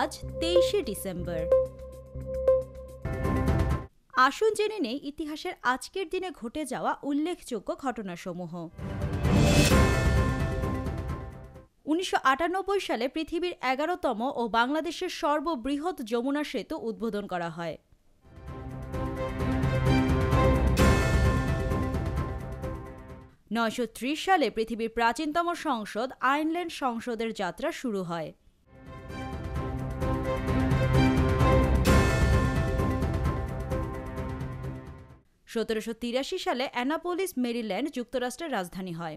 আজ 23শে ডিসেম্বর। আসুন জেনে নেই ইতিহাসের আজকের দিনে ঘটে যাওয়া উল্লেখযোগ্য ঘটনাসমূহ। 1998 সালে পৃথিবীর 11তম ও বাংলাদেশের সর্ববৃহৎ যমুনা সেতু উদ্বোধন করা হয়। 930 সালে পৃথিবীর প্রাচীনতম সংসদ আইনল্যান্ড সংসদের যাত্রা শুরু হয়। 1783 সালে অ্যানাপোলিস, মেরিল্যান্ড যুক্তরাষ্ট্রের রাজধানী হয়।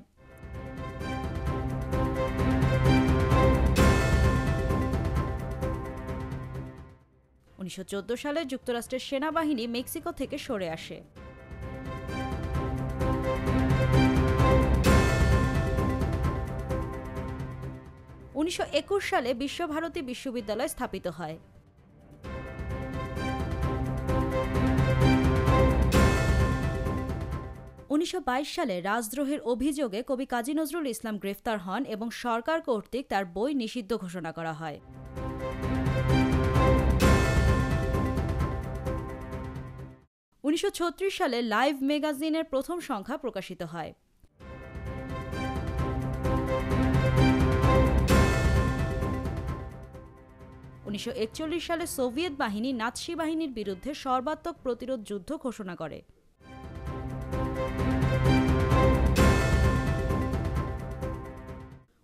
1914 সালে যুক্তরাষ্ট্রের সেনাবাহিনী মেক্সিকো থেকে সরে আসে। 1921 সালে বিশ্বভারতী বিশ্ববিদ্যালয় স্থাপিত হয়। 1922 সালে রাজদ্রোহের অভিযোগে কবি কাজী নজরুল ইসলাম গ্রেফতার হন এবং সরকার কর্তৃক তার বই নিষিদ্ধ ঘোষণা করা হয়। 1936 সালে লাইভ ম্যাগাজিনের প্রথম সংখ্যা প্রকাশিত হয়। 1941 সালে সোভিয়েত বাহিনী নাৎসি বাহিনীর বিরুদ্ধে সর্বাত্মক প্রতিরোধ যুদ্ধ ঘোষণা করে।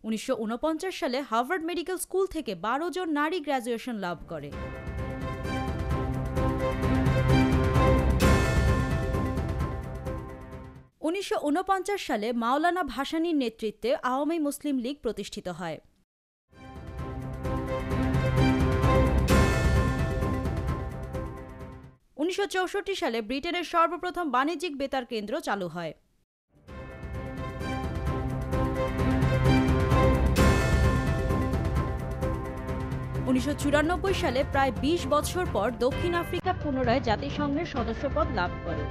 1949 সালে হার্ভার্ড মেডিকেল স্কুল থেকে 12 জন নারী গ্র্যাজুয়েশন লাভ করে। 1949 সালে মাওলানা ভাসানীর নেতৃত্বে আওয়ামী মুসলিম লীগ প্রতিষ্ঠিত হয়। 1964 সালে ব্রিটেনের সর্বপ্রথম বাণিজ্যিক বেতার কেন্দ্র চালু হয়। 1994 সালে প্রায় 20 বছর পর দক্ষিণ আফ্রিকা পুনরায় জাতিসংঘের সদস্যপদ লাভ করে।